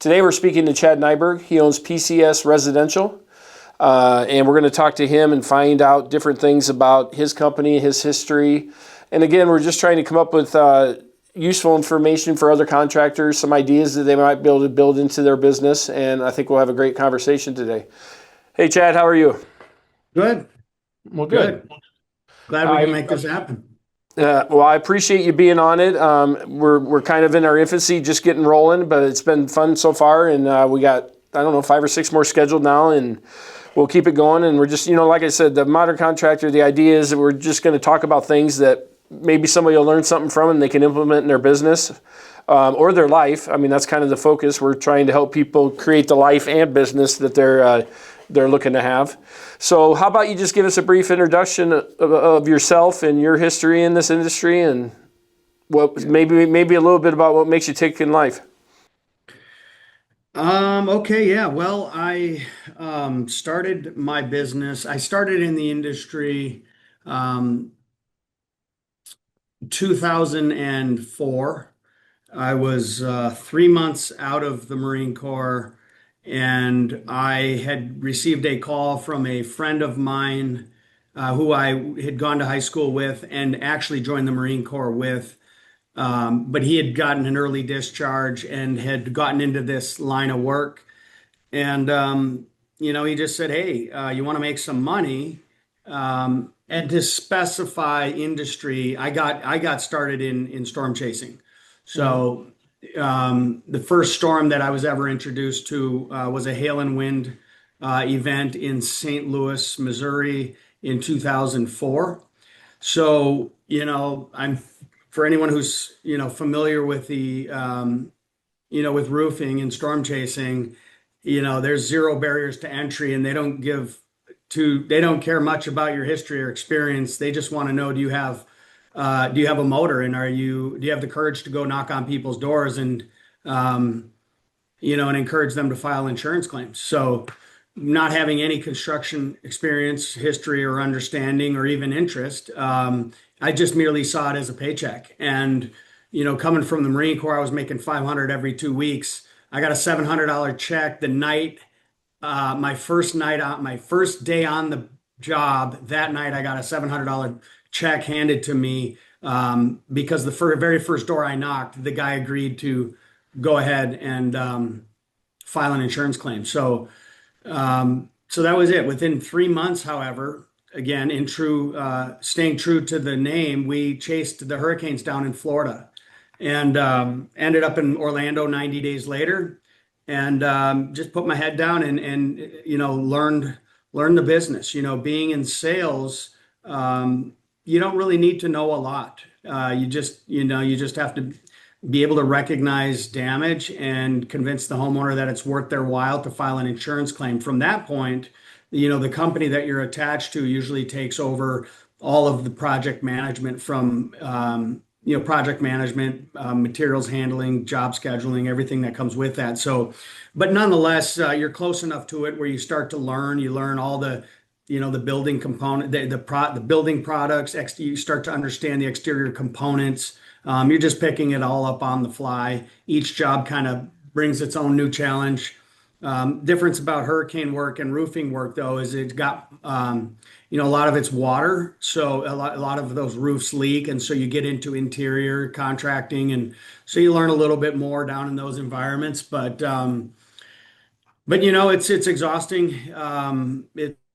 Today we're speaking to Chad Nyberg. He owns PCS Residential, and we're going to talk to him and find out different things about his company, his history. And again, we're just trying to come up with useful information for other contractors, some ideas that they might be able to build into their business, and I think we'll have a great conversation today. Hey, Chad, how are you? Good. Well, good. Glad we can make this happen. Well, I appreciate you being on it. We're kind of in our infancy, just getting rolling, but it's been fun so far, and we got, I don't know, 5 or 6 more scheduled now, and we'll keep it going. And we're just, like I said, the modern contractor, the idea is that we're just going to talk about things that maybe somebody will learn something from and they can implement in their business or their life. I mean, that's kind of the focus. We're trying to help people create the life and business that they're looking to have. So how about you just give us a brief introduction of yourself and your history in this industry, and what maybe a little bit about what makes you tick in life. Okay, yeah. Well, I started my business. I started in the industry 2004. I was 3 months out of the Marine Corps, and I had received a call from a friend of mine who I had gone to high school with and actually joined the Marine Corps with. But he had gotten an early discharge and had gotten into this line of work. And, he just said, "Hey, you want to make some money?" And to specify industry, I got started in storm chasing. So the first storm that I was ever introduced to was a hail and wind event in St. Louis, Missouri in 2004. So, I'm for anyone who's, familiar with the, with roofing and storm chasing, there's zero barriers to entry, and they don't care much about your history or experience. They just want to know, do you have a motor, and do you have the courage to go knock on people's doors and, and encourage them to file insurance claims. So not having any construction experience, history, or understanding, or even interest, I just merely saw it as a paycheck. And, coming from the Marine Corps, I was making 500 every 2 weeks. I got a $700 check the night, my first day on the job. That night, I got a $700 check handed to me because the very first door I knocked, the guy agreed to go ahead and file an insurance claim. So that was it. Within 3 months, however, again, staying true to the name, we chased the hurricanes down in Florida and ended up in Orlando 90 days later, and just put my head down and learned the business. Being in sales, you don't really need to know a lot. You just have to be able to recognize damage and convince the homeowner that it's worth their while to file an insurance claim. From that point, the company that you're attached to usually takes over all of the project management from, materials handling, job scheduling, everything that comes with that. So, but nonetheless, you're close enough to it where you start to you learn all the, the building component, the building products, you start to understand the exterior components. You're just picking it all up on the fly. Each job kind of brings its own new challenge. Difference about hurricane work and roofing work, though, is it's got, a lot of it's water. So a lot of those roofs leak. And so you get into interior contracting. And so you learn a little bit more down in those environments. But it's exhausting.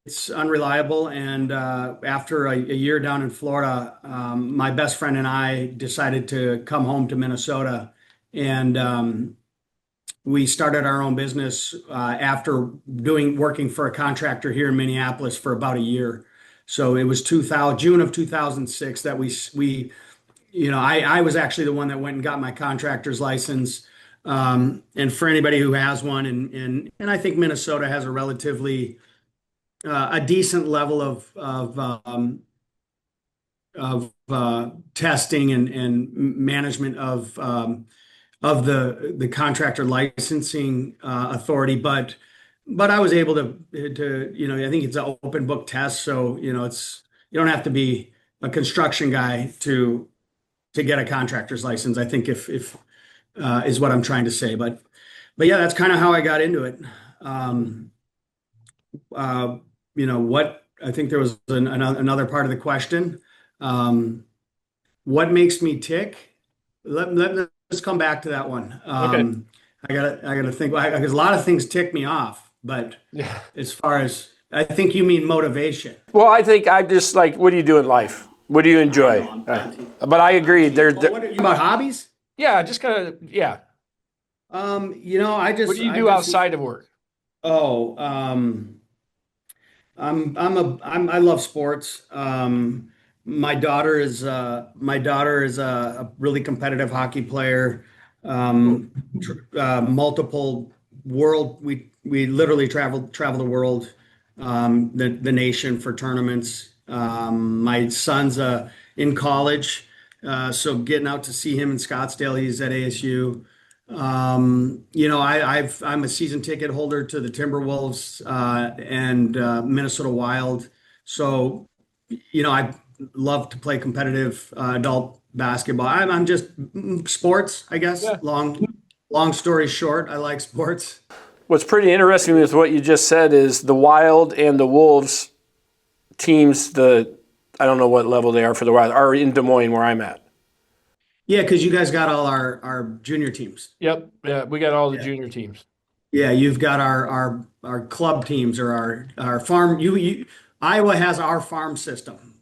It's unreliable. And after a year down in Florida, my best friend and I decided to come home to Minnesota, and we started our own business after working for a contractor here in Minneapolis for about a year. So it was June of 2006 that I was actually the one that went and got my contractor's license. And for anybody who has one, and I think Minnesota has a relatively a decent level of testing and management of the contractor licensing authority, but I was able to I think it's an open book test, so you don't have to be a construction guy to get a contractor's license. I think if is what I'm trying to say, but but yeah, that's kind of how I got into it. Um, uh, what I think there was another part of the question. Um, what makes me tick? Let's come back to that one. Okay. I gotta think because a lot of things tick me off, but Yeah. as far as I think you mean motivation. Well, I think I just like, what do you do in life? What do you I enjoy? know But I agree. well, what are you about hobbies? Yeah, just kind of, yeah. I What do just you I do just outside of work? oh I love sports. My daughter is a really competitive hockey player. Cool. Multiple world. We literally travel the world, the nation for tournaments. My son's in college, so getting out to see him in Scottsdale. He's at ASU. I'm a season ticket holder to the Timberwolves and Minnesota Wild. So, I love to play competitive adult basketball. I'm just sports, I guess. Yeah. Long story short, I like sports. What's pretty interesting with what you just said is the Wild and the Wolves teams, I don't know what level they are for the Wild, are in Des Moines where I'm at. Yeah, because you guys got all our junior teams. Yep. Yeah, we got all the Yeah. junior teams. Yeah, you've got our club teams or our farm. Iowa has our farm system.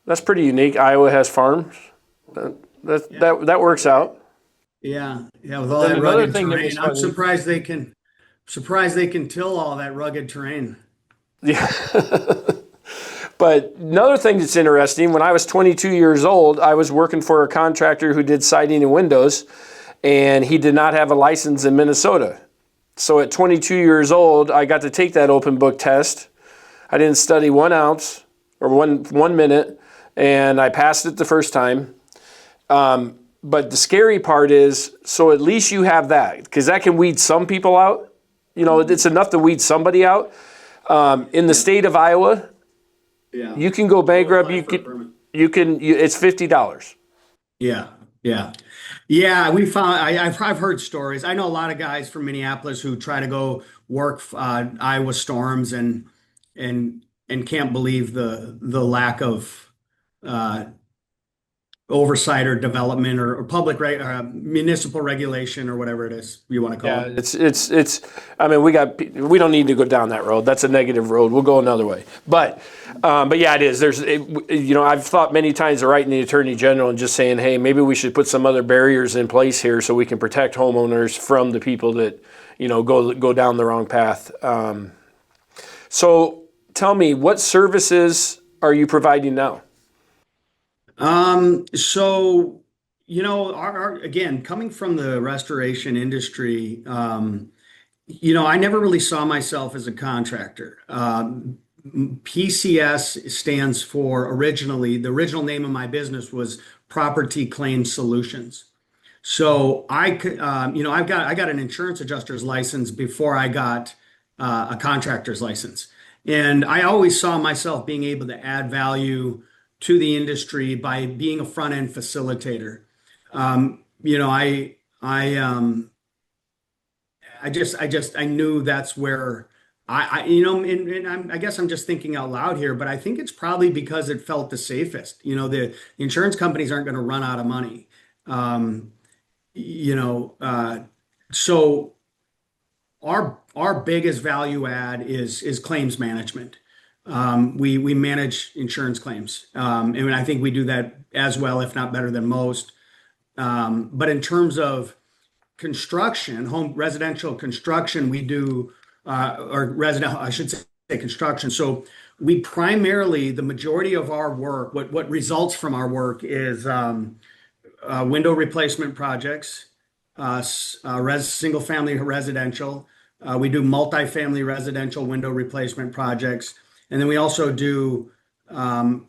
That's pretty unique. Iowa has farms. Yeah. That works out. Yeah, with all Then that another rugged thing that terrain. was funny. Surprised they can till all that rugged terrain. Yeah. But another thing that's interesting, when I was 22 years old, I was working for a contractor who did siding and windows, and he did not have a license in Minnesota. So at 22 years old, I got to take that open book test. I didn't study 1 ounce or one minute, and I passed it the first time. But the scary part is, so at least you have that, because that can weed some people out. It's enough to weed somebody out. In the state of Iowa, Yeah. you can go bankrupt. It's $50. Yeah, yeah, yeah. We found I've heard stories. I know a lot of guys from Minneapolis who try to go work Iowa Storms and can't believe the lack of uh, oversight or development or municipal regulation or whatever it is you want to call Yeah, it. it's. I mean, we don't need to go down that road. That's a negative road. We'll go another way. But yeah, it is. I've thought many times of writing the Attorney General and just saying, hey, maybe we should put some other barriers in place here so we can protect homeowners from the people that go down the wrong path. So tell me, what services are you providing now? So again, coming from the restoration industry, I never really saw myself as a contractor. PCS stands for the original name of my business was Property Claim Solutions. So I got an insurance adjuster's license before I got a contractor's license. And I always saw myself being able to add value to the industry by being a front end facilitator. Um, you know, I knew that's where I guess I'm just thinking out loud here, but I think it's probably because it felt the safest. The insurance companies aren't going to run out of money. Um, you know, so our biggest value add is claims management. We manage insurance claims, and I think we do that as well, if not better than most. But in terms of construction, home residential construction, we do or residential, I should say construction. So we primarily the majority of our work, what results from our work is window replacement projects, single family residential. We do multifamily residential window replacement projects, and then we also do um,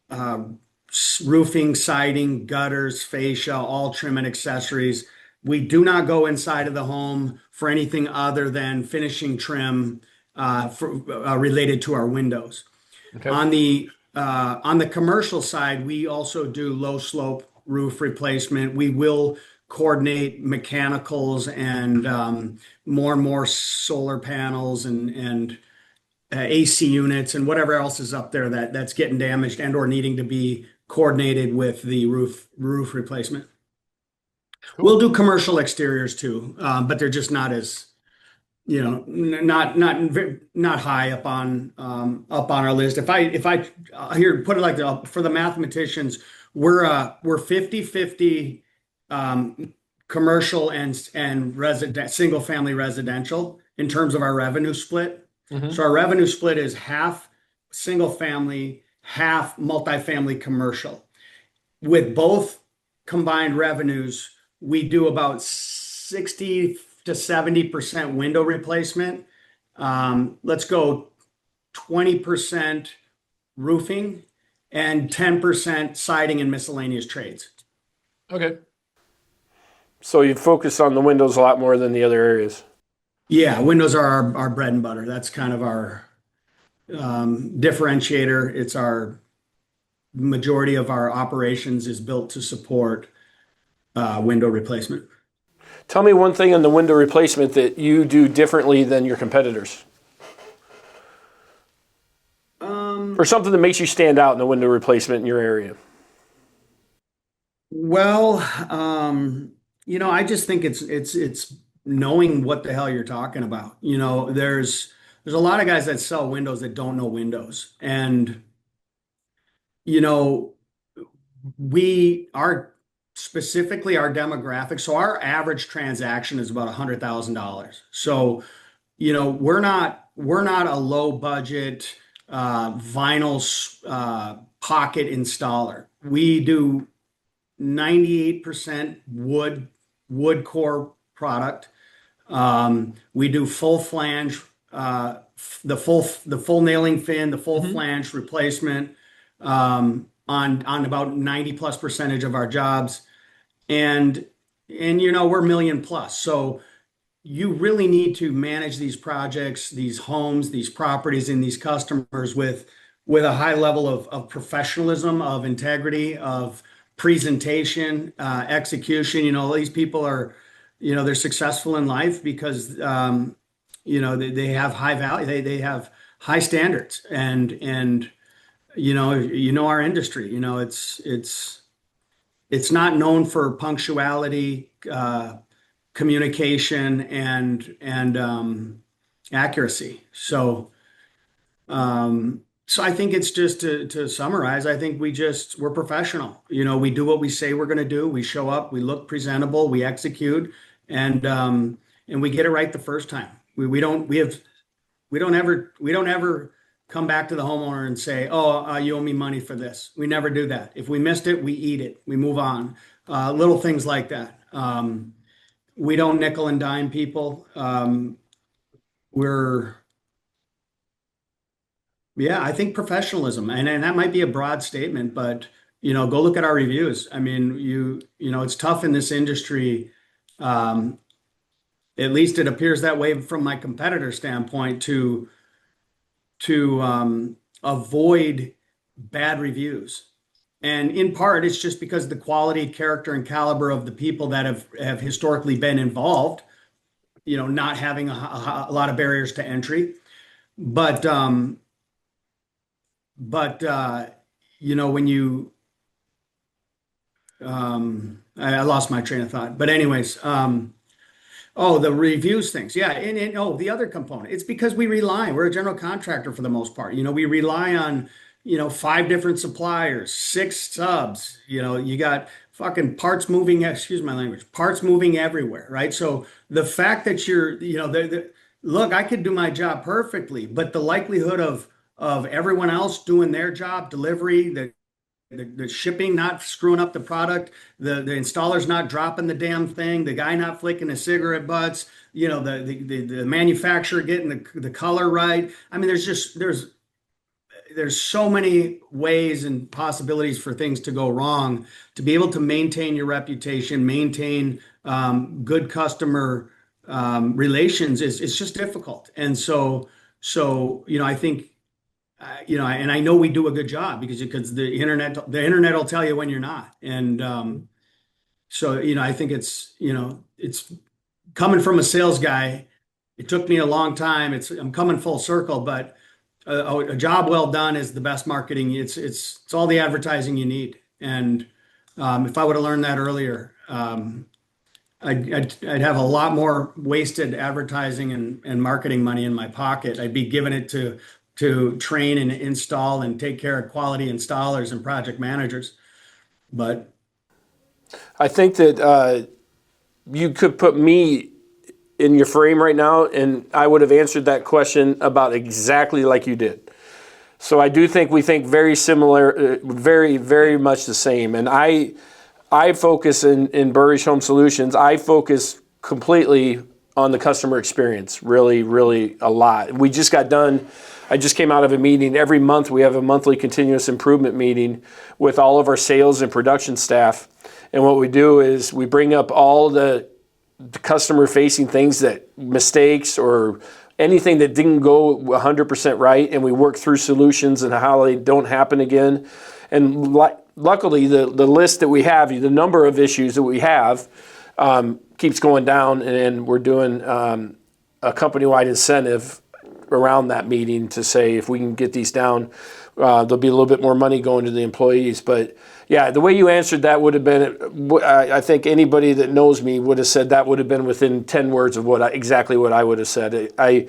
uh, roofing, siding, gutters, fascia, all trim and accessories. We do not go inside of the home for anything other than finishing trim related to our windows. Okay. On the commercial side, we also do low slope roof replacement. We will coordinate mechanicals and more and more solar panels and AC units and whatever else is up there that's getting damaged and or needing to be coordinated with the roof replacement. We'll Cool. do commercial exteriors too, but they're just not as, not high up on our list. If I here put it like for the mathematicians, we're 50/50 commercial and resident single family residential in terms of our revenue split. Hmm. So our revenue split is half single family, half multifamily commercial. With both combined revenues, we do about 60 to 70% window replacement. Let's go 20% roofing and 10% siding and miscellaneous trades. Okay. So you focus on the windows a lot more than the other areas. Yeah, windows are our bread and butter. That's kind of our differentiator. It's our majority of our operations is built to support window replacement. Tell me one thing on the window replacement that you do differently than your competitors, or something that makes you stand out in the window replacement in your area. Well, I just think it's knowing what the hell you're talking about. There's a lot of guys that sell windows that don't know windows, and you know, we are specifically our demographic. So our average transaction is about $100,000. So, we're not a low budget vinyl pocket installer. We do 98% wood core product. We do full flange, the full nailing fin, the full Hmm. flange replacement on about 90 plus percentage of our jobs, and we're million plus. So you really need to manage these projects, these homes, these properties, and these customers with a high level of professionalism, of integrity, of presentation, execution. These people are, they're successful in life because they have high value, they have high standards, and our industry. It's not known for punctuality, communication, and accuracy. So I think it's just to summarize. I think we're professional. We do what we say we're going to do. We show up. We look presentable. We execute, and we get it right the first time. We don't ever come back to the homeowner and say, "Oh, you owe me money for this." We never do that. If we missed it, we eat it. We move on. Little things like that. We don't nickel and dime people. We're Yeah, I think professionalism, and that might be a broad statement, but go look at our reviews. I mean, it's tough in this industry. Um, at least it appears that way from my competitor standpoint to avoid bad reviews. And in part, it's just because the quality, character, and caliber of the people that have historically been involved, not having a lot of barriers to entry. But when I lost my train of thought. But anyways, oh, the reviews things. Yeah. And the other component, it's because we're a general contractor for the most part. We rely on, five different suppliers, six subs, you got fucking parts moving, excuse my language, parts moving everywhere, right? So the fact that look, I could do my job perfectly, but the likelihood of everyone else doing their job, delivery, the shipping not screwing up the product, the installer's not dropping the damn thing, the guy not flicking his cigarette butts, the manufacturer getting the color right. I mean, there's so many ways and possibilities for things to go wrong. To be able to maintain your reputation, maintain good customer relations is just difficult. And so I think and I know we do a good job because the internet will tell you when you're not. And So, I think it's coming from a sales guy. It took me a long time. I'm coming full circle, but a job well done is the best marketing. It's all the advertising you need. And if I would have learned that earlier, I'd have a lot more wasted advertising and marketing money in my pocket. I'd be giving it to train and install and take care of quality installers and project managers. But I think that you could put me in your frame right now, and I would have answered that question about exactly like you did. So I do think we think very similar, very, very much the same. And I focus in Burridge Home Solutions, I focus completely on the customer experience, really, really a lot. We just got done, I just came out of a meeting. Every month we have a monthly continuous improvement meeting with all of our sales and production staff. And what we do is we bring up all the customer facing things, that mistakes or anything that didn't go 100% right, and we work through solutions and how they don't happen again. And luckily the list that we have, the number of issues that we have keeps going down, and we're doing a company-wide incentive around that meeting to say if we can get these down, there'll be a little bit more money going to the employees. But yeah, the way you answered that would have been, I think anybody that knows me would have said that would have been within 10 words of exactly what I would have said. I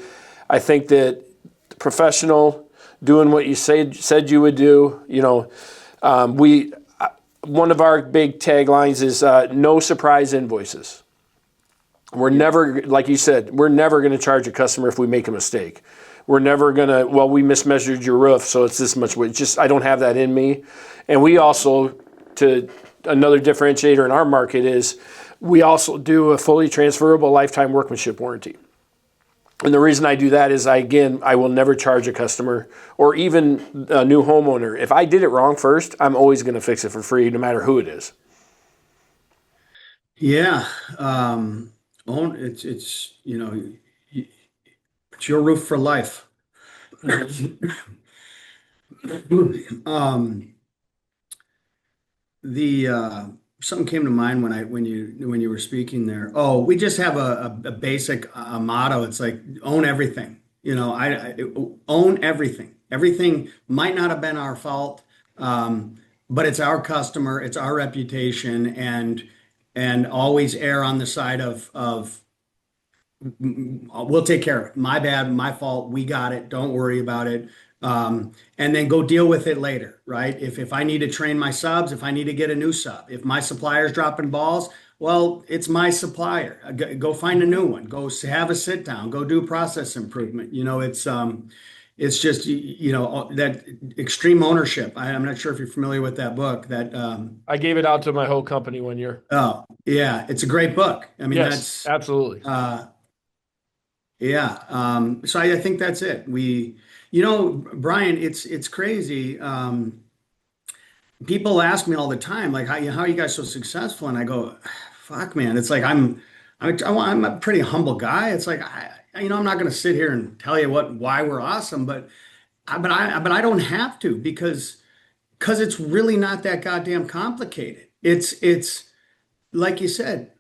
think that professional, doing what you said you would do, one of our big taglines is no surprise invoices. We're never, like you said, we're never going to charge a customer if we make a mistake. We're never going to, well, we mismeasured your roof, so it's this much. I don't have that in me. And we also, another differentiator in our market is we also do a fully transferable lifetime workmanship warranty. And the reason I do that is, I will never charge a customer or even a new homeowner. If I did it wrong first, I'm always going to fix it for free, no matter who it is. yeah, it's your roof for life. Um, the Something came to mind when you were speaking there. Oh, we just have a basic motto. It's like own everything. I own everything. Everything might not have been our fault, but it's our customer, it's our reputation, and always err on the side of we'll take care of it. My bad, my fault. We got it. Don't worry about it. And then go deal with it later, right? If I need to train my subs, if I need to get a new sub, if my supplier's dropping balls, well, it's my supplier. Go find a new one. Go have a sit down. Go do process improvement. It's just that extreme ownership. I'm not sure if you're familiar with that book. I gave it out to my whole company one year. Oh yeah, it's a great book. I mean, yes, that's absolutely. Yeah. So I think that's it. Brian, it's crazy. People ask me all the time, like, how are you guys so successful? And I go, fuck, man. It's like I'm a pretty humble guy. It's like I'm not going to sit here and tell you why we're awesome, but I don't have to because it's really not that goddamn complicated. It's like you said.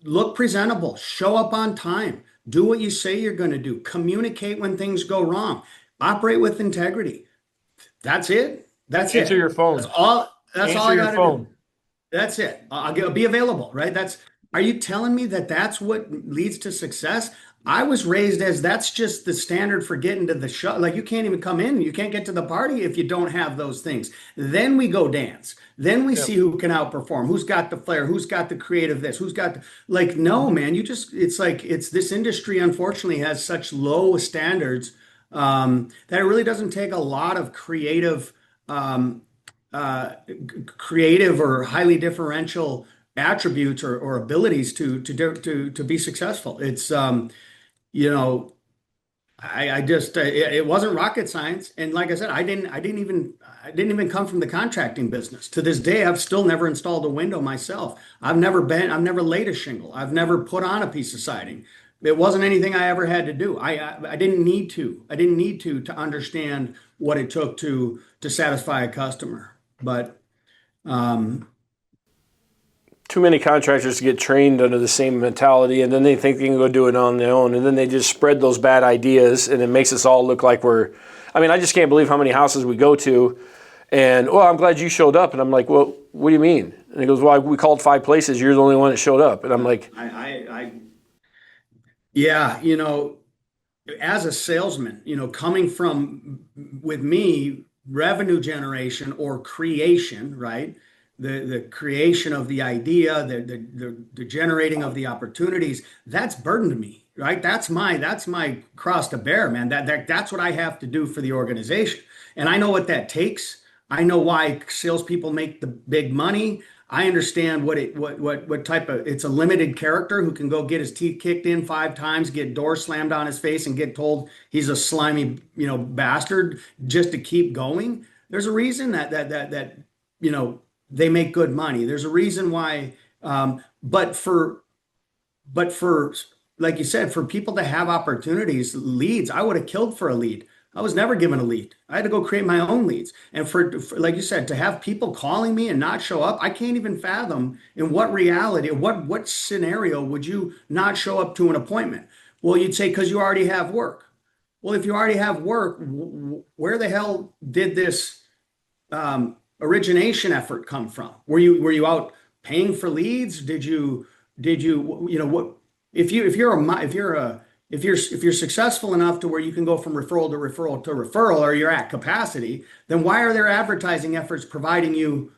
Look presentable, show up on time, do what you say you're going to do, communicate when things go wrong, operate with integrity. That's it. That's it. Answer your phone. That's all I got to do. That's it. I'll be available, right? Are you telling me that's what leads to success? I was raised as that's just the standard for getting to the show. Like, you can't even come in, you can't get to the party if you don't have those things. Then we go dance. Then we see who can outperform, who's got the flair, who's got the creative this, no, man, it's this industry, unfortunately, has such low standards that it really doesn't take a lot of creative or highly differential attributes or abilities to be successful. It's I just it wasn't rocket science, and like I said, I didn't even come from the contracting business. To this day, I've still never installed a window myself. I've never laid a shingle. I've never put on a piece of siding. It wasn't anything I ever had to do. I didn't need to. I didn't need to understand what it took to satisfy a customer. But too many contractors get trained under the same mentality, and then they think they can go do it on their own, and then they just spread those bad ideas, and it makes us all look like we're. I mean, I just can't believe how many houses we go to, and I'm glad you showed up, and I'm like, well, what do you mean? And he goes, well, we called 5 places, you're the only one that showed up, and I'm like, Yeah, as a salesman, coming from with me, revenue generation or creation, right? The creation of the idea, the generating of the opportunities, that's burden to me, right? That's my cross to bear, man. That's what I have to do for the organization. And I know what that takes. I know why salespeople make the big money. I understand what type of it's a limited character who can go get his teeth kicked in 5 times, get doors slammed on his face, and get told he's a slimy, bastard just to keep going. There's a reason that they make good money. There's a reason why, but for like you said, for people to have opportunities, leads, I would have killed for a lead. I was never given a lead. I had to go create my own leads. And for like you said, to have people calling me and not show up, I can't even fathom in what reality, what scenario would you not show up to an appointment? Well, you'd say because you already have work. Well, if you already have work, where the hell did this origination effort come from? Were you out paying for leads? Did you what if you're successful enough to where you can go from referral to referral to referral, or you're at capacity, then why are their advertising efforts providing you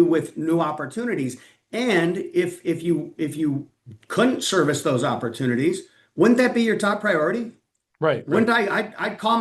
with new opportunities? And if you couldn't service those opportunities, wouldn't that be your top priority? right, right, Wouldn't I'd call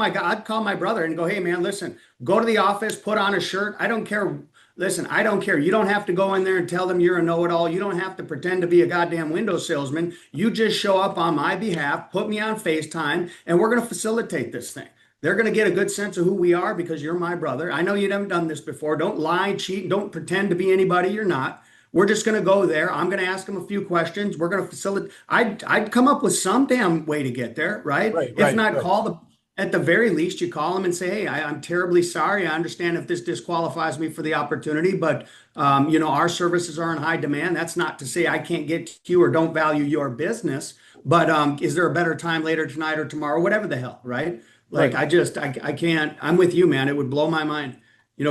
my brother and go, hey man, listen, go to the office, put on a shirt. I don't care. Listen, I don't care. You don't have to go in there and tell them you're a know-it-all. You don't have to pretend to be a goddamn window salesman. You just show up on my behalf, put me on FaceTime, and we're going to facilitate this thing. They're going to get a good sense of who we are because you're my brother. I know you haven't done this before. Don't lie, cheat, don't pretend to be anybody you're not. We're just going to go there. I'm going to ask them a few questions. We're going to facilitate. I'd come up with some damn way to get there, right? right, If right, not, right. at the very least, you call them and say, hey, I'm terribly sorry. I understand if this disqualifies me for the opportunity, but our services are in high demand. That's not to say I can't get to you or don't value your business, but is there a better time later tonight or tomorrow, whatever the hell, right? Like Right. I can't, I'm with you, man. It would blow my mind.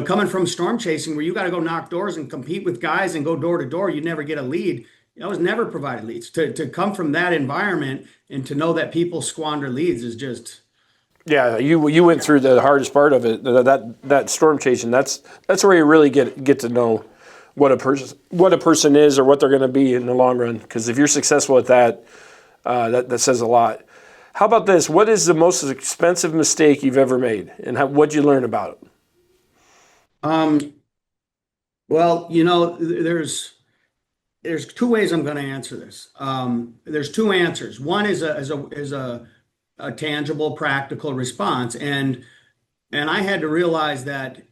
Coming from storm chasing where you got to go knock doors and compete with guys and go door to door, you never get a lead. I was never provided leads. To come from that environment and to know that people squander leads is just, Yeah, you went through the hardest part of it. That storm chasing. That's where you really get to know what a person is or what they're going to be in the long run. Because if you're successful at that, that says a lot. How about this? What is the most expensive mistake you've ever made, and what'd you learn about it? um, well, there's 2 ways I'm going to answer this. There's 2 answers. One is a tangible, practical response, and I had to realize that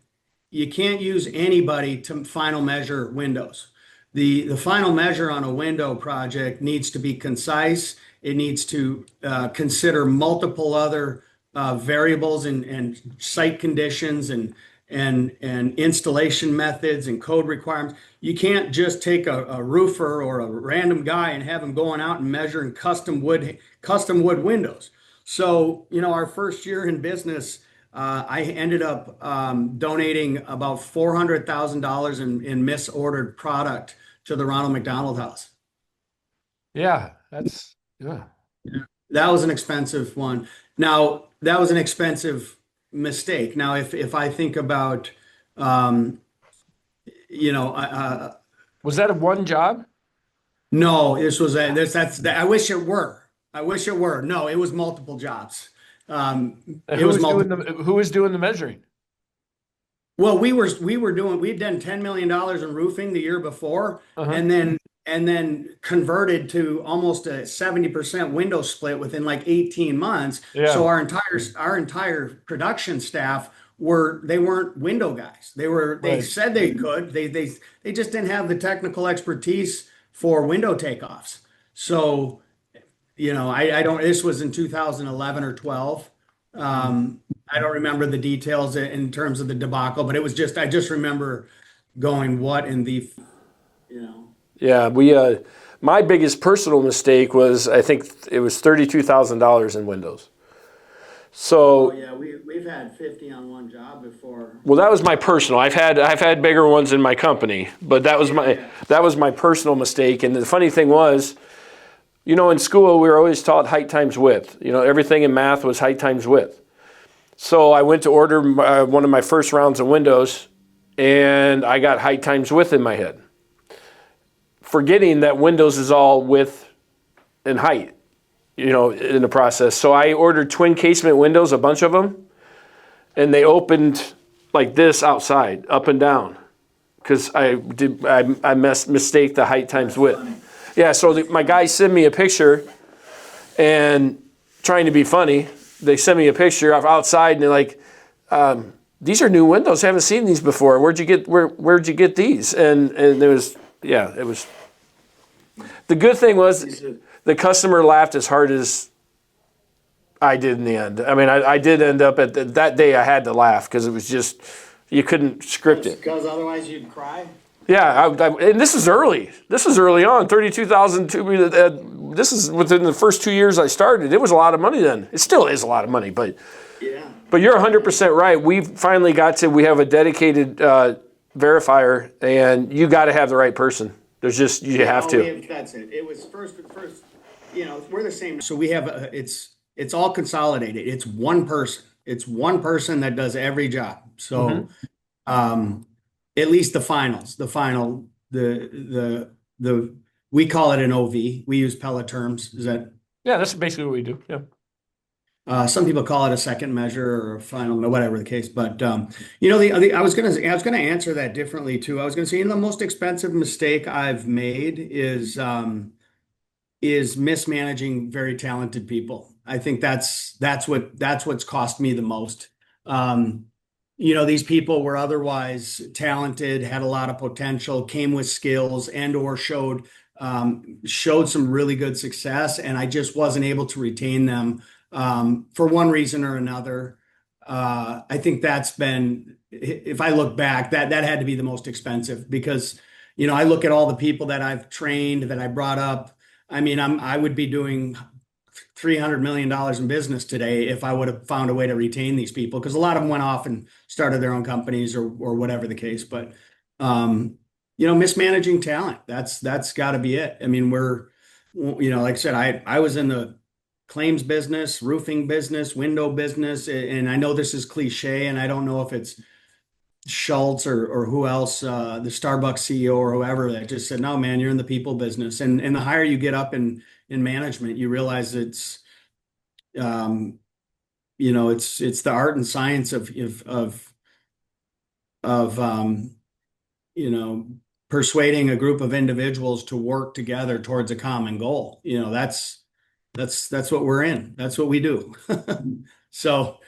you can't use anybody to final measure windows. The final measure on a window project needs to be concise. It needs to consider multiple other variables and site conditions and installation methods and code requirements. You can't just take a roofer or a random guy and have him going out and measuring custom wood windows. So, our first year in business, I ended up donating about $400,000 in misordered product to the Ronald McDonald House. Yeah, that's yeah. That was an expensive one. Now, that was an expensive mistake. Now, if I think about, um, Was that a one job? no, this was a this that's I wish it were. I wish it were. No, it was multiple jobs. And It was multiple. who was doing the measuring? Well, we'd done $10 million in roofing the year before, Uh-huh. and then converted to almost a 70% window split within like 18 months. So Yeah. our entire production staff they weren't window guys. They Right. said they could. They just didn't have the technical expertise for window takeoffs. So, I don't, this was in 2011 or 12. I don't remember the details in terms of the debacle, but I just remember going, what in the Yeah, my biggest personal mistake was, I think it was $32,000 in windows. So yeah, we've had 50 on one job before. well, that was my personal. I've had bigger ones in my company, but that was my personal mistake. And the funny thing was, in school we were always taught height times width. Everything in math was height times width. So I went to order one of my first rounds of windows, and I got height times width in my head, forgetting that windows is all width and height, in the process. So I ordered twin casement windows, a bunch of them, and they opened like this outside, up and down, because I mistake the height times width. Yeah, so my guys send me a picture, and trying to be funny, they send me a picture of outside, and they're like, "These are new windows. I haven't seen these before. Where'd you get these?" And it was. The good thing was the customer laughed as hard as I did in the end. I mean, I did end up that day I had to laugh because it was just, you couldn't script it. Because otherwise you'd cry? Yeah, and this is early. This is early on, 32,000. This is within the first 2 years I started. It was a lot of money then. It still is a lot of money, but yeah. But you're 100% right. We finally we have a dedicated verifier, and you got to have the right person. There's just, you have to. That's it. It was first, we're the same. So we have, it's all consolidated. It's one person. It's one person that does every job. So, at least the we call it an OV. We use Pella terms. Is that? Yeah, that's basically what we do. Yeah. Some people call it a second measure or a final, whatever the case. But I was gonna answer that differently too. I was gonna say, the most expensive mistake I've made is mismanaging very talented people. I think that's what's cost me the most. These people were otherwise talented, had a lot of potential, came with skills, and or showed some really good success, and I just wasn't able to retain them. For one reason or another. I think that's been, if I look back, that had to be the most expensive because, I look at all the people that I've trained, that I brought up. I mean, I would be doing $300 million in business today if I would have found a way to retain these people, because a lot of them went off and started their own companies or whatever the case. But, mismanaging talent, that's got to be it. I mean, like I said, I was in the claims business, roofing business, window business. And I know this is cliche, and I don't know if it's Schultz or who else, the Starbucks CEO or whoever, that just said, no, man, you're in the people business. And the higher you get up in management, you realize it's the art and science of persuading a group of individuals to work together towards a common goal. That's what we're in. That's what we do. So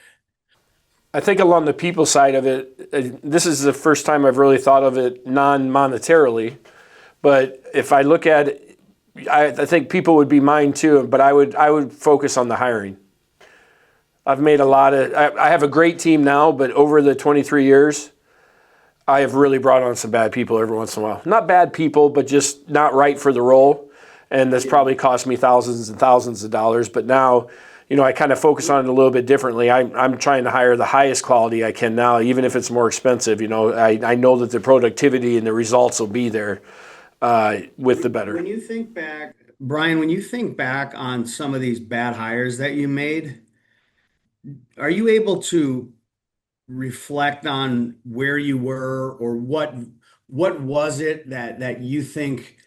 I think along the people side of it, this is the first time I've really thought of it non-monetarily. But if I look at it, I think people would be mine too, but I would focus on the hiring. I've made I have a great team now, but over the 23 years, I have really brought on some bad people every once in a while. Not bad people, but just not right for the role. And that's probably cost me thousands and thousands of dollars. But now, I kind of focus on it a little bit differently. I'm trying to hire the highest quality I can now, even if it's more expensive. I know that the productivity and the results will be there with the better. When you think back, Brian, on some of these bad hires that you made, are you able to reflect on where you were, or what was it that you think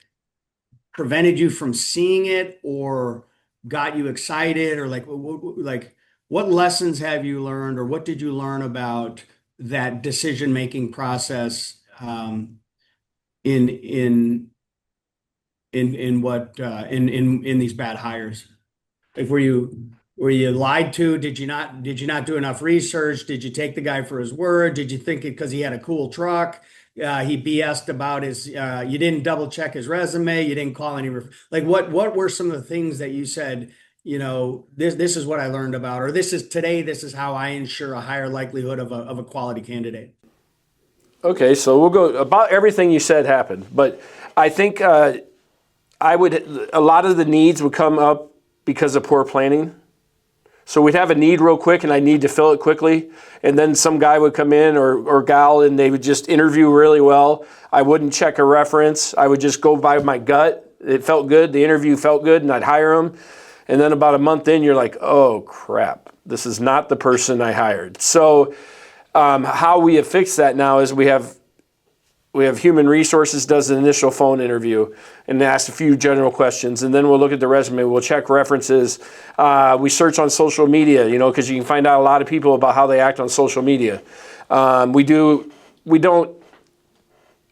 prevented you from seeing it or got you excited, or like what lessons have you learned, or what did you learn about that decision-making process in these bad hires? Like, were you lied to? Did you not do enough research? Did you take the guy for his word? Did you think it because he had a cool truck? He BS'd about his, you didn't double check his resume. You didn't call any, what were some of the things that you said, this is what I learned about, or this is how I ensure a higher likelihood of a quality candidate. Okay. So we'll go about everything you said happened, but I think a lot of the needs would come up because of poor planning. So we'd have a need real quick and I need to fill it quickly. And then some guy would come in or gal and they would just interview really well. I wouldn't check a reference. I would just go by my gut. It felt good. The interview felt good and I'd hire them. And then about a month in, you're like, oh crap, this is not the person I hired. So how we have fixed that now is we have human resources does an initial phone interview and asks a few general questions, and then we'll look at the resume. We'll check references. We search on social media, because you can find out a lot of people about how they act on social media. We don't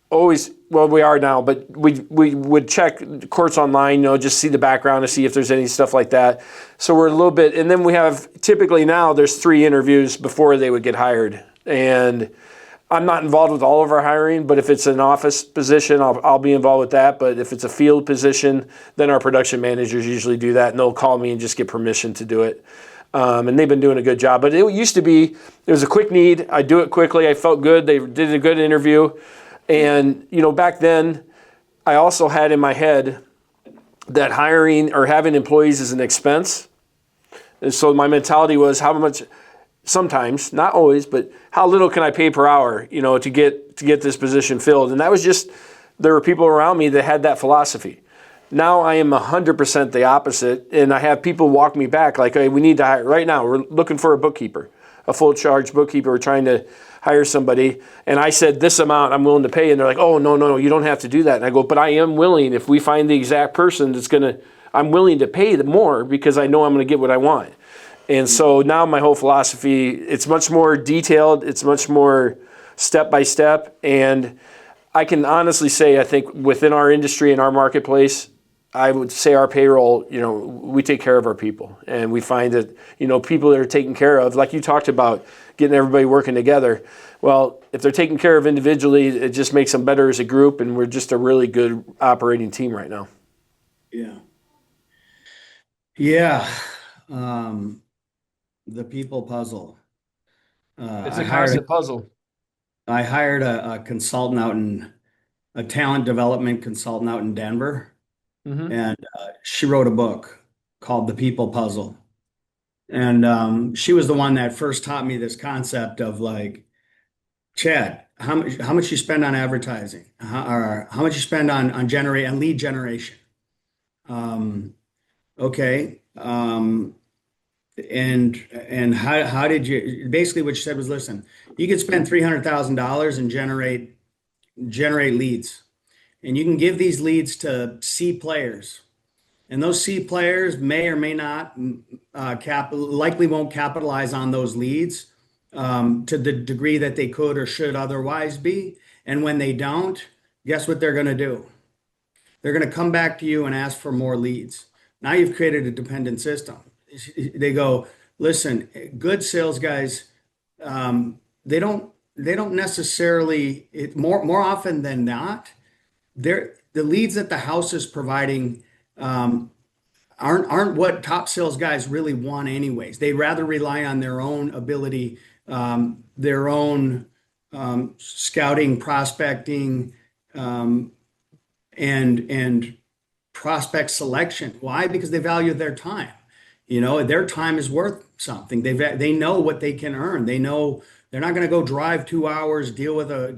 always, well, we are now, but we would check courts online, just see the background to see if there's any stuff like that. So we're a little bit, and then we have typically now there's 3 interviews before they would get hired, and I'm not involved with all of our hiring, but if it's an office position, I'll be involved with that. But if it's a field position, then our production managers usually do that, and they'll call me and just get permission to do it. And they've been doing a good job. But it used to be, it was a quick need. I do it quickly. I felt good. They did a good interview. And, back then, I also had in my head that hiring or having employees is an expense. And so my mentality was how much... Sometimes, not always, but how little can I pay per hour, to get this position filled? And that was just, there were people around me that had that philosophy. Now I am 100% the opposite, and I have people walk me back like, hey, we need to hire, right now, we're looking for a bookkeeper, a full charge bookkeeper. We're trying to hire somebody. And I said, this amount I'm willing to pay. And they're like, oh, no, you don't have to do that. And I go, but I am willing, if we find the exact person I'm willing to pay more because I know I'm going to get what I want. And so now my whole philosophy, it's much more detailed, it's much more step by step, and I can honestly say I think within our industry and our marketplace, I would say our payroll, we take care of our people, and we find that, people that are taken care of, like you talked about, getting everybody working together. Well, if they're taken care of individually, it just makes them better as a group, and we're just a really good operating team right now. Yeah. Yeah. The people puzzle. It's a constant puzzle. I hired a consultant a talent development consultant out in Denver, and she wrote a book called The People Puzzle. And she was the one that first taught me this concept of like, Chad, how much you spend on advertising, or how much you spend on lead generation. Okay. And how did you, basically what she said was, listen, you could spend $300,000 and generate leads, and you can give these leads to C players, and those C players may or may not likely won't capitalize on those leads to the degree that they could or should otherwise be. And when they don't, guess what they're going to do? They're going to come back to you and ask for more leads. Now you've created a dependent system. They go, listen, good sales guys, they don't necessarily, more often than not, the leads that the house is providing aren't what top sales guys really want anyways. They rather rely on their own ability, their own scouting, prospecting, and prospect selection. Why? Because they value their time. Their time is worth something. They know what they can earn. They know they're not going to go drive 2 hours, deal with an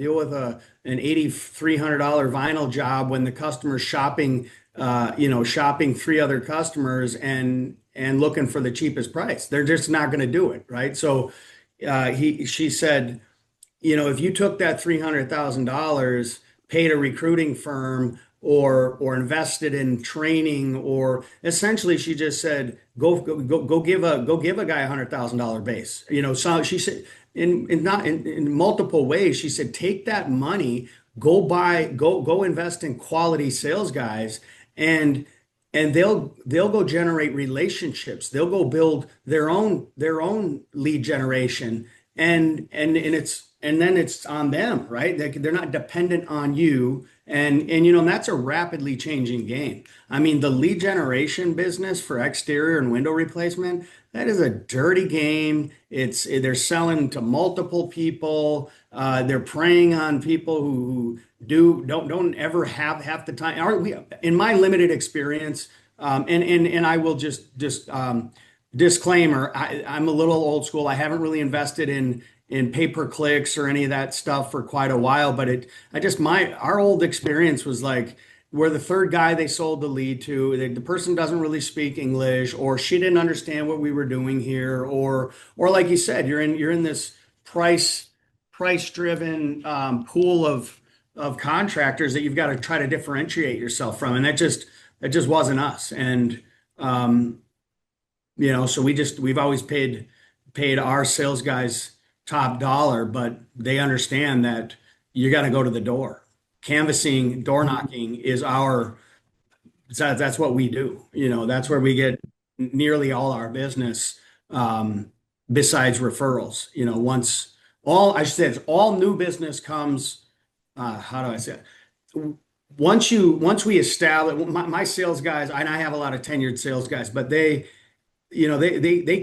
$8,300 vinyl job when the customer's shopping 3 other customers and looking for the cheapest price. They're just not going to do it, right? So she said, if you took that $300,000, paid a recruiting firm, or invested in training, or essentially she just said, go give a guy $100,000 base. So she said in multiple ways, she said, take that money, go invest in quality sales guys, and they'll go generate relationships. They'll go build their own lead generation, And then it's on them, right? They're not dependent on you. And that's a rapidly changing game. I mean, the lead generation business for exterior and window replacement, that is a dirty game. They're selling to multiple people. They're preying on people who don't ever have half the time. In my limited experience, and I will just disclaimer, I'm a little old school. I haven't really invested in pay-per-clicks or any of that stuff for quite a while, but our old experience was like we're the third guy they sold the lead to. The person doesn't really speak English, or she didn't understand what we were doing here, or like you said, you're in this price driven pool of contractors that you've got to try to differentiate yourself from, and that just wasn't us. And so we've always paid our sales guys top dollar, but they understand that you got to go to the door. Canvassing, door knocking that's what we do. That's where we get nearly all our business, besides referrals. Once all I should say is all new business comes, how do I say it? Once we establish my sales guys, and I have a lot of tenured sales guys, but they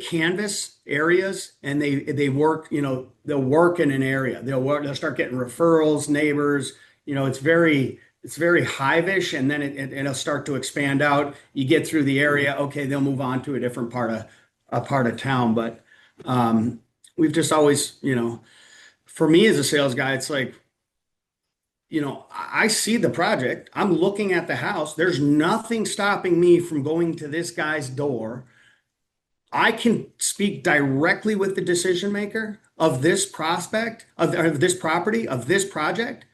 canvas areas, and they work, they'll work in an area. They'll start getting referrals, neighbors. It's very hive-ish, and then it'll start to expand out. You get through the area, okay, they'll move on to a different part of town. But we've just always, for me as a sales guy, it's like, I see the project. I'm looking at the house. There's nothing stopping me from going to this guy's door. I can speak directly with the decision maker of this prospect, of this property, of this project.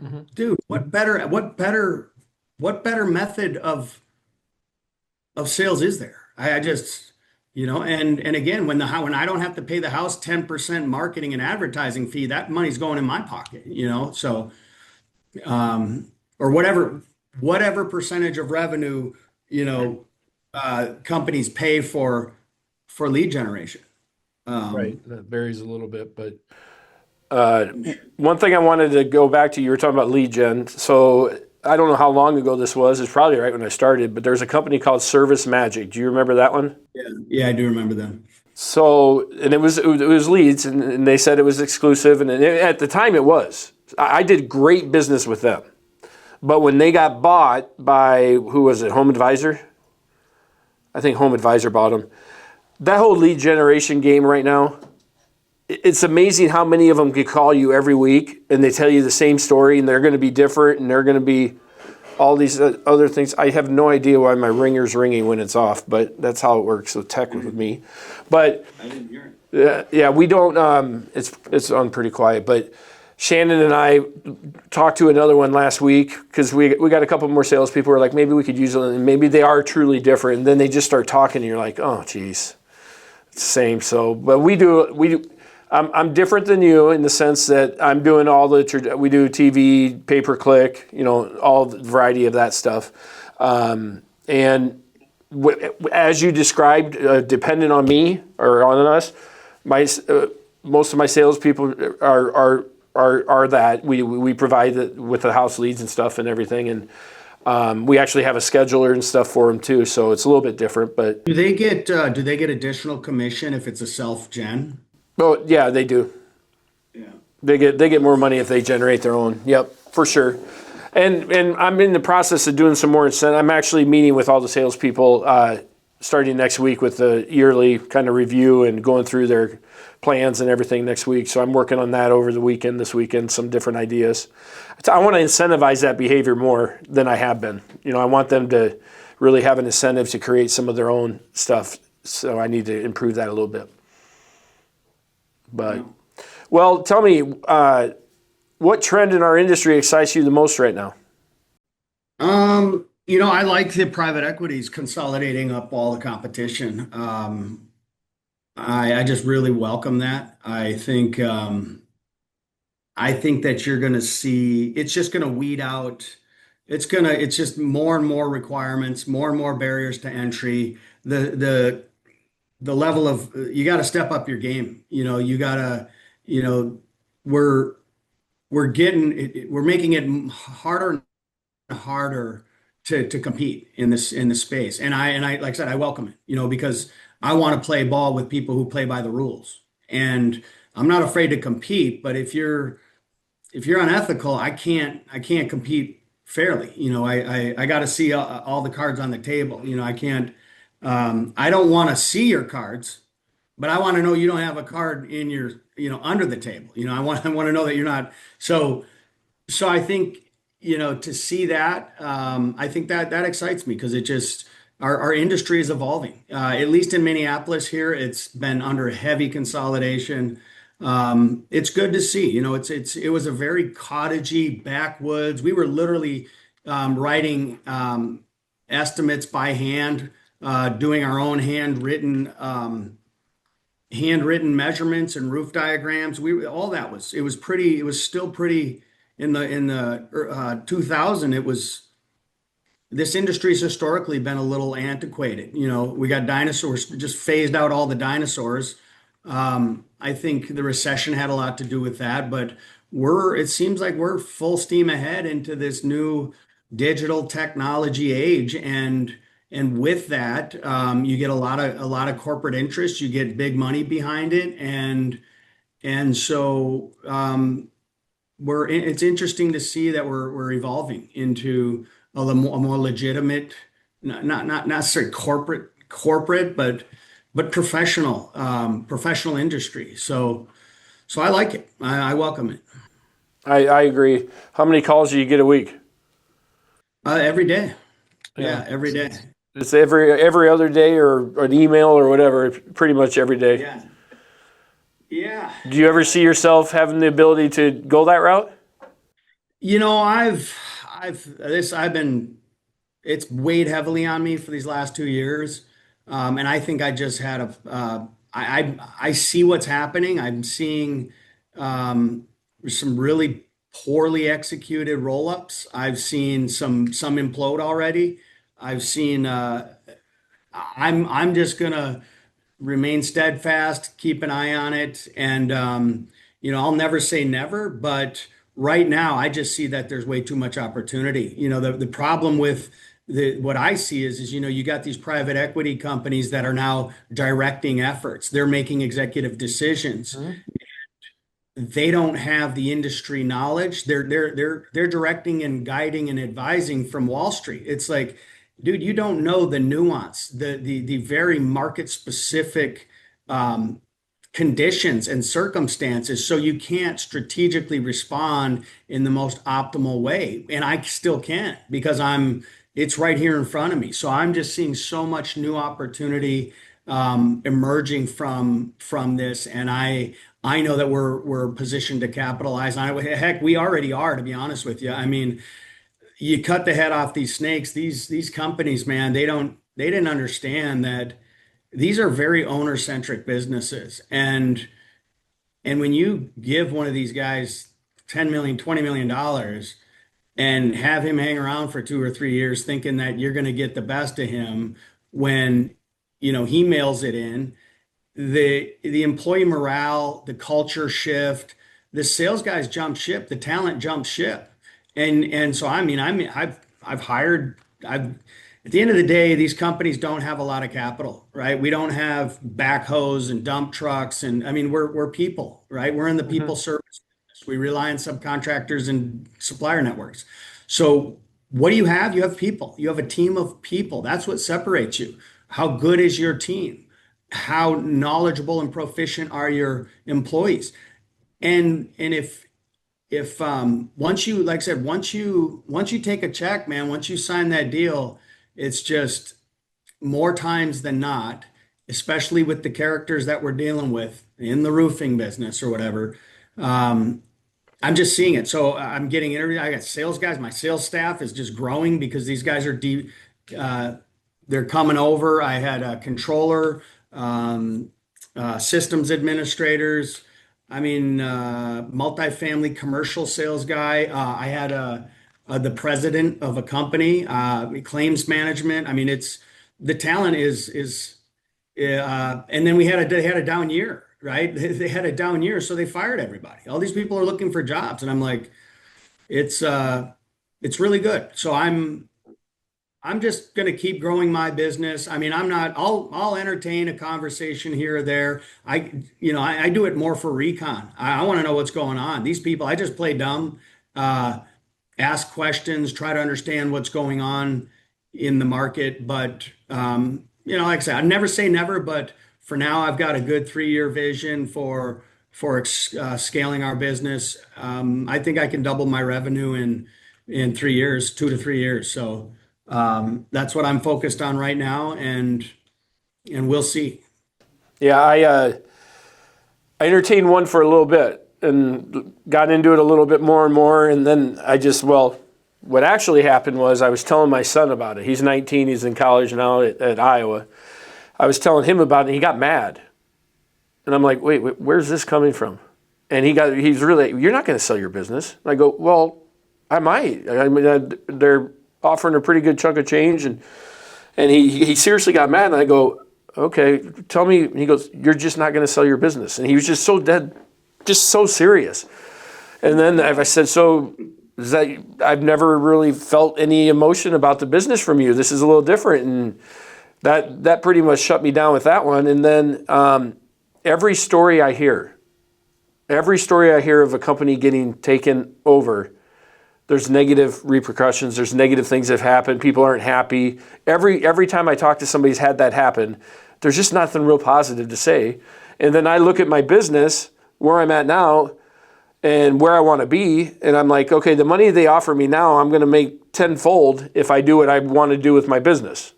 Mhm. Dude, what better method of sales is there? I just, and again, when I don't have to pay the house 10% marketing and advertising fee, that money's going in my pocket, so or whatever percentage of revenue, companies pay for lead generation. Right. That varies a little bit, but uh, one thing I wanted to go back to, you were talking about lead gen. So I don't know how long ago this was. It's probably right when I started, but there's a company called Service Magic. Do you remember that one? Yeah, yeah, I do remember them. So, and it was leads, and they said it was exclusive, and at the time it was. I did great business with them, but when they got bought by, who was it, Home Advisor? I think Home Advisor bought them. That whole lead generation game right now, it's amazing how many of them could call you every week and they tell you the same story, and they're going to be different, and they're going to be all these other things. I have no idea why my ringer's ringing when it's off, but that's how it works with tech with me. But I didn't hear it. yeah, we don't. It's on pretty quiet. But Shannon and I talked to another one last week because we got a couple more salespeople who are like, maybe we could use them, and maybe they are truly different. And then they just start talking, and you're like, oh, geez, it's the same. So, but we do. I'm different than you in the sense that I'm doing all we do TV, pay-per-click, all the variety of that stuff. And as you described, dependent on me or on us, most of my salespeople are that we provide with the house leads and stuff and everything, and we actually have a scheduler and stuff for them too. So it's a little bit different, but Do they get additional commission if it's a self-gen? oh yeah, they do. Yeah. They get more money if they generate their own. Yep, for sure. And I'm in the process of doing some more incentive. I'm actually meeting with all the salespeople starting next week with the yearly kind of review and going through their plans and everything next week. So I'm working on that over the weekend, this weekend, some different ideas. I want to incentivize that behavior more than I have been. I want them to really have an incentive to create some of their own stuff. So I need to improve that a little bit. But, well, tell me, what trend in our industry excites you the most right now? I like the private equities consolidating up all the competition. I just really welcome that. I think that you're going to see it's just going to weed out. It's just more and more requirements, more and more barriers to entry. The level of you got to step up your game. You got to you know, we're we're making it harder and harder to compete in this space. And I like I said, I welcome it, because I want to play ball with people who play by the rules. And I'm not afraid to compete, but if you're unethical, I can't compete fairly. I got to see all the cards on the table. I can't. I don't want to see your cards, but I want to know you don't have a card in your under the table. I want to know that you're not. So I think, to see that, I think that excites me because it just our industry is evolving. At least in Minneapolis here, it's been under heavy consolidation. It's good to see. It was a very cottagey backwoods. We were literally writing estimates by hand, doing our own handwritten measurements and roof diagrams. All that was it was pretty. It was still pretty in the 2000. It was this industry's historically been a little antiquated. We got dinosaurs, just phased out all the dinosaurs. I think the recession had a lot to do with that, but it seems like we're full steam ahead into this new digital technology age. And with that, you get a lot of corporate interest, you get big money behind it. And so it's interesting to see that we're evolving into a more legitimate, not necessarily corporate, but professional industry. So I like it. I welcome it. I agree. How many calls do you get a week? Every day. Yeah. Yeah, every day. It's every other day or an email or whatever, pretty much every day. Yeah. Yeah. Do you ever see yourself having the ability to go that route? I've been, it's weighed heavily on me for these last 2 years. And I think I just had I see what's happening. I'm seeing some really poorly executed roll-ups. I've seen some implode already. I've seen, I'm just gonna remain steadfast, keep an eye on it, and I'll never say never, but right now I just see that there's way too much opportunity. The problem with what I see is you got these private equity companies that are now directing efforts. They're making executive decisions. Mhm. They don't have the industry knowledge. They're directing and guiding and advising from Wall Street. It's like, dude, you don't know the nuance, the very market specific conditions and circumstances, so you can't strategically respond in the most optimal way. And I still can't because it's right here in front of me. So I'm just seeing so much new opportunity emerging from this, and I know that we're positioned to capitalize on it. Heck, we already are, to be honest with you. I mean, you cut the head off these snakes. These companies, man, they didn't understand that these are very owner-centric businesses. And when you give one of these guys 10 million, $20 million and have him hang around for 2 or 3 years thinking that you're going to get the best of him when he mails it in, the employee morale, the culture shift, the sales guys jump ship, the talent jumps ship. And so I mean, I've hired I've at the end of the day, these companies don't have a lot of capital, right? We don't have backhoes and dump trucks, and I mean, we're people, right? We're in the people Mhm. service business. We rely on subcontractors and supplier networks. So what do you have? You have people. You have a team of people. That's what separates you. How good is your team? How knowledgeable and proficient are your employees? And if once you, like I said, once you take a check, man, once you sign that deal, it's just more times than not, especially with the characters that we're dealing with in the roofing business or whatever. um, I'm just seeing it. So I'm getting interviewed. I got sales guys. My sales staff is just growing because these guys are deep. Uh, they're coming over. I had a controller, um, systems administrators. I mean, multifamily commercial sales guy. I had the president of a company, claims management. I mean, it's the talent is and then we had a down year. right? They had a down year, so they fired everybody. All these people are looking for jobs, and I'm like, it's it's really good. So I'm just going to keep growing my business. I mean, I'm not, I'll entertain a conversation here or there. I do it more for recon. I want to know what's going on. These people, I just play dumb, uh, ask questions, try to understand what's going on in the market. But, like I said, I never say never, but for now, I've got a good 3-year vision for scaling our business. I think I can double my revenue in 3 years, 2 to 3 years. So, that's what I'm focused on right now, and we'll see. Yeah, I entertained one for a little bit and got into it a little bit more and more. And then what actually happened was I was telling my son about it. He's 19, he's in college now at Iowa. I was telling him about it and he got mad. And I'm like, wait, where's this coming from? And he's really, you're not going to sell your business. And I go, well, I might. I mean, they're offering a pretty good chunk of change. And he seriously got mad. And I go, okay, tell me. And he goes, you're just not going to sell your business. And he was just so dead, just so serious. And then I said, so is that, I've never really felt any emotion about the business from you. This is a little different. And that pretty much shut me down with that one. And then every story I hear of a company getting taken over, there's negative repercussions. There's negative things that have happened. People aren't happy. Every time I talk to somebody who's had that happen, there's just nothing real positive to say. And then I look at my business, where I'm at now, and where I want to be, and I'm like, okay, the money they offer me now, I'm going to make tenfold if I do what I want to do with my business.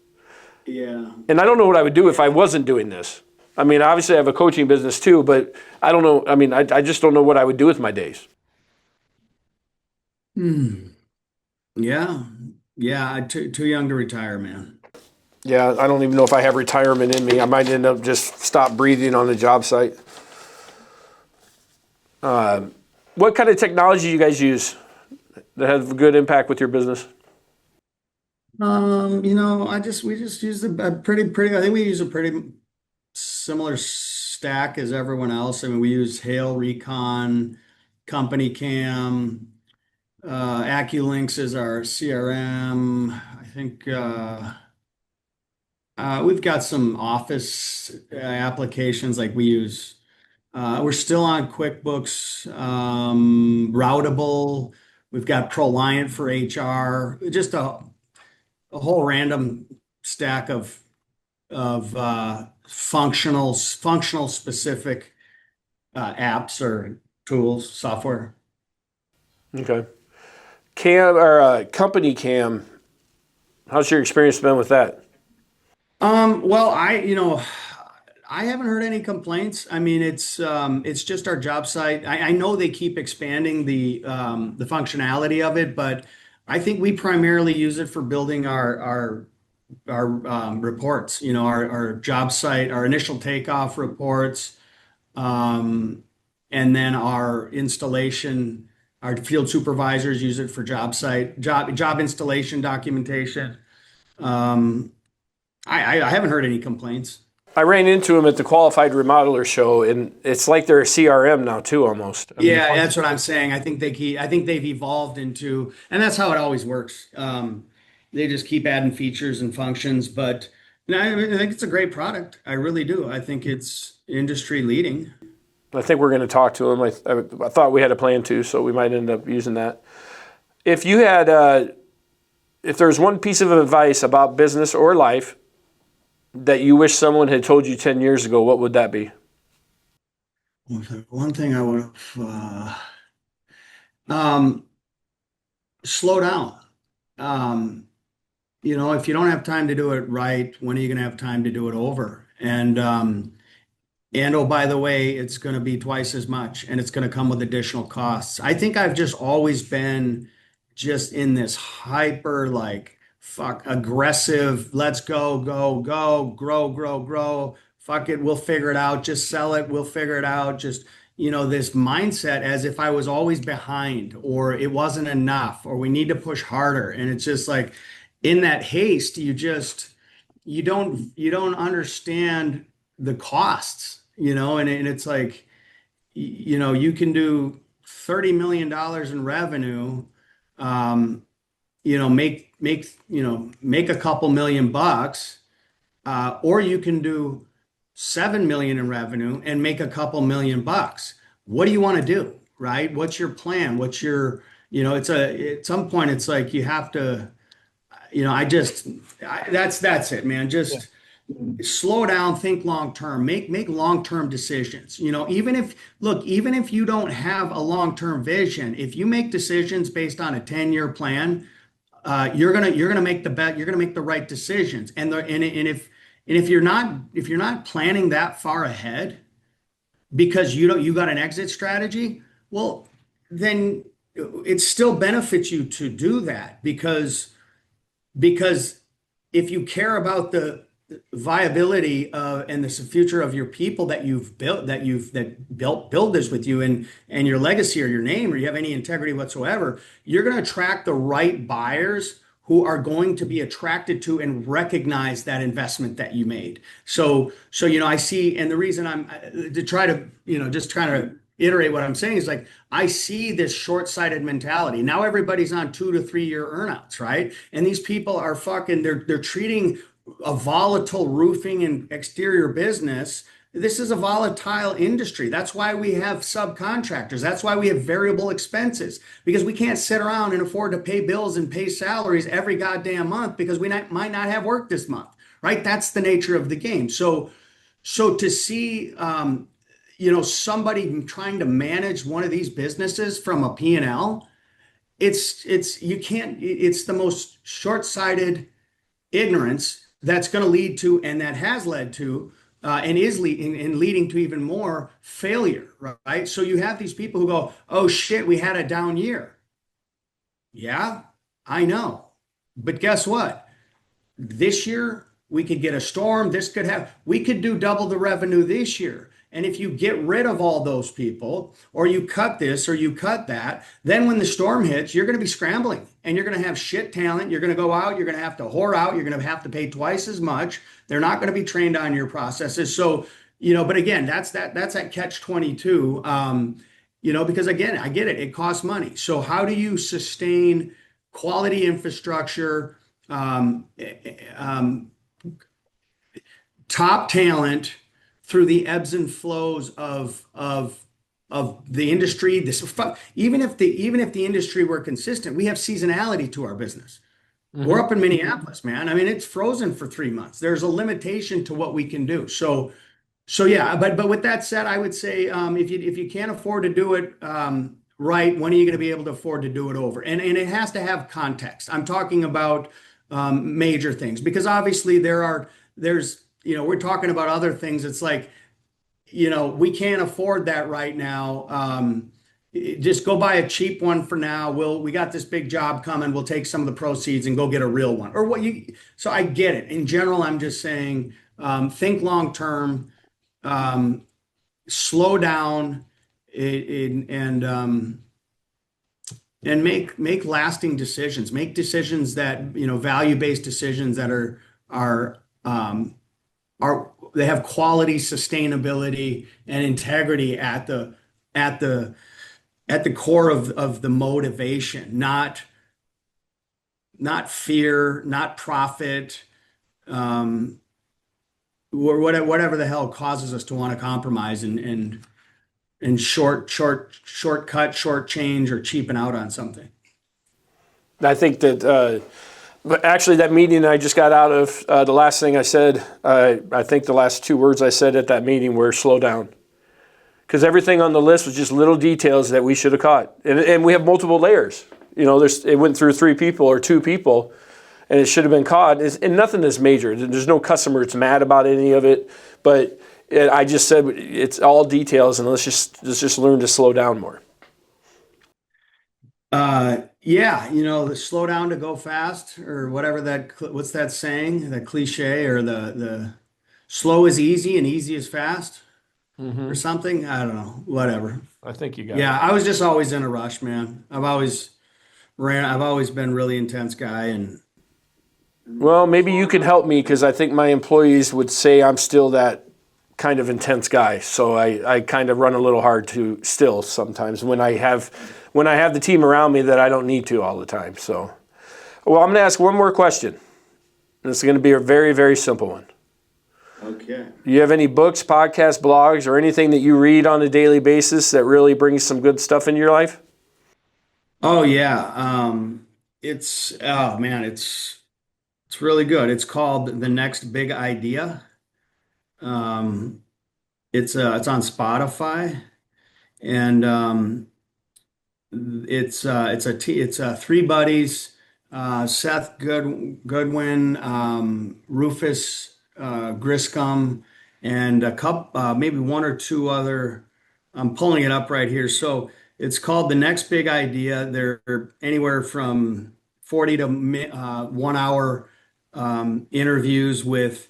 Yeah. And I don't know what I would do if I wasn't doing this. I mean, obviously I have a coaching business too, but I don't know. I mean, I just don't know what I would do with my days. Yeah. Yeah. Too young to retire, man. Yeah, I don't even know if I have retirement in me. I might end up just stop breathing on the job site. What kind of technology do you guys use that has a good impact with your business? We just use a pretty, I think we use a pretty similar stack as everyone else. I mean, we use Hail Recon, Company Cam, AccuLynx is our CRM. I think we've got some office applications like we use. We're still on QuickBooks, Routable. We've got ProLiant for HR. Just a whole random stack of functional specific apps or tools, software. Okay. Cam or company cam, how's your experience been with that? Well, I haven't heard any complaints. I mean, it's just our job site. I know they keep expanding the functionality of it, but I think we primarily use it for building our reports. Our job site, our initial takeoff reports, and then our installation. Our field supervisors use it for job installation documentation. Um, I haven't heard any complaints. I ran into him at the Qualified Remodeler show, and it's like they're a CRM now too, almost. I mean, Yeah, that's what I'm saying. I think they've evolved into, and that's how it always works. They just keep adding features and functions, but no, I think it's a great product. I really do. I think it's industry leading. I think we're going to talk to him. I thought we had a plan to, so we might end up using that. If you had, if there's one piece of advice about business or life that you wish someone had told you 10 years ago, what would that be? One thing I would have, slow down. Um, if you don't have time to do it right, when are you going to have time to do it over? And oh, by the way, it's going to be twice as much and it's going to come with additional costs. I think I've just always been just in this hyper, like, fuck, aggressive, let's grow. Fuck it, we'll figure it out. Just sell it, we'll figure it out. Just, this mindset as if I was always behind or it wasn't enough or we need to push harder. And it's just like in that haste, you don't understand the costs and it's like, you can do $30 million in revenue, make a couple $1 million, or you can do 7 million in revenue and make a couple $1 million. What do you want to do, right? What's your plan? At some point it's like you have to, that's it, man. Yeah. Just slow down, think long term, make long term decisions. Even if you don't have a long term vision, if you make decisions based on a 10-year plan, you're gonna make the bet. You're gonna make the right decisions. And if you're not planning that far ahead because you got an exit strategy, well, then it still benefits you to do that because if you care about the viability and the future of your people that you've built, build this with you, and your legacy or your name, or you have any integrity whatsoever, you're going to attract the right buyers who are going to be attracted to and recognize that investment that you made. So I see, and the reason I'm to try to just trying to iterate what I'm saying is, like, I see this short-sighted mentality. Now everybody's on 2 to 3 year earnouts, right? And these people are they're treating a volatile roofing and exterior business. This is a volatile industry. That's why we have subcontractors. That's why we have variable expenses, because we can't sit around and afford to pay bills and pay salaries every goddamn month because we might not have work this month, right? That's the nature of the game. So to see, somebody trying to manage one of these businesses from a P&L, you can't, it's the most short-sighted ignorance that's going to lead to, and that has led to, and is leading to even more failure, right? So you have these people who go, "Oh shit, we had a down year." Yeah, I know. But guess what? This year we could get a storm. We could do double the revenue this year. And if you get rid of all those people, or you cut this or you cut that, then when the storm hits, you're going to be scrambling and you're going to have shit talent. You're going to go out, you're going to have to whore out, you're going to have to pay twice as much. They're not going to be trained on your processes. So, but again, that's that catch 22. Because again, I get it. It costs money. So how do you sustain quality infrastructure, top talent through the ebbs and flows of the industry? Even if the industry were consistent, we have seasonality to our business. Mm-hmm. We're up in Minneapolis, man. I mean, it's frozen for 3 months. There's a limitation to what we can do. So yeah. But with that said, I would say, if you can't afford to do it right, when are you going to be able to afford to do it over? And it has to have context. I'm talking about major things, because obviously there's we're talking about other things. It's like, we can't afford that right now. Just go buy a cheap one for now. We got this big job coming. We'll take some of the proceeds and go get a real one. So I get it. In general, I'm just saying, think long term, slow down, and make lasting decisions. Make decisions that, value-based decisions that are they have quality, sustainability, and integrity at the core of the motivation, not fear, not profit, or whatever the hell causes us to want to compromise and shortcut, short change, or cheapen out on something. I think that. But actually, that meeting I just got out of, the last thing I said, I think the last 2 words I said at that meeting were slow down. Because everything on the list was just little details that we should have caught. And we have multiple layers. It went through 3 people or 2 people, and it should have been caught. And nothing is major. There's no customer that's mad about any of it. But I just said it's all details, and let's just learn to slow down more. Yeah, the slow down to go fast, or whatever what's that saying, the cliche, or the slow is easy and easy is fast, mm-hmm. or something. I don't know, whatever. I think you got it. Yeah, I was just always in a rush, man. I've always been a really intense guy. And well, maybe you can help me, because I think my employees would say I'm still that kind of intense guy. So I kind of run a little hard to still sometimes when I have the team around me that I don't need to all the time. So, well, I'm going to ask one more question. This is going to be a very, very simple one. Okay. Do you have any books, podcasts, blogs, or anything that you read on a daily basis that really brings some good stuff into your life? Oh yeah. It's oh man, it's really good. It's called The Next Big Idea. Um, it's on Spotify, and it's three buddies, Seth Goodwin, Rufus Griscom, and a couple, maybe one or two other. I'm pulling it up right here. So it's called The Next Big Idea. They're anywhere from 40 to 1 hour interviews with.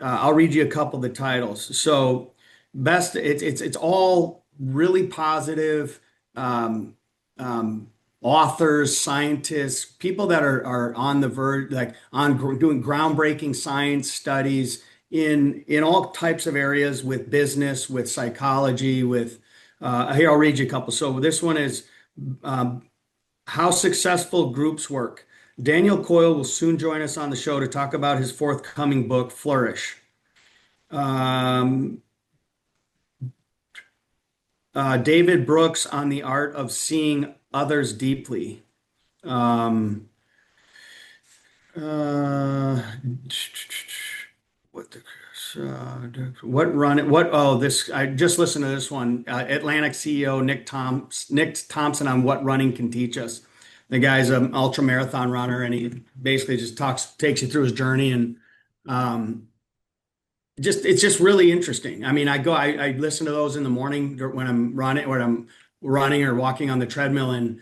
I'll read you a couple of the titles. So best, it's all really positive. Um, Authors, scientists, people that are on the verge, like doing groundbreaking science studies in all types of areas with business, with psychology, with here I'll read you a couple. So this one is um, how successful groups work. Daniel Coyle will soon join us on the show to talk about his forthcoming book, Flourish. Um, David Brooks on the art of seeing others deeply. Um, uh, what the what run what oh this I just listened to this one. Atlantic CEO Nick Thompson on what running can teach us. The guy's an ultra marathon runner, and he basically just takes you through his journey, and um, just it's just really interesting. I mean, I listen to those in the morning when I'm running or walking on the treadmill, and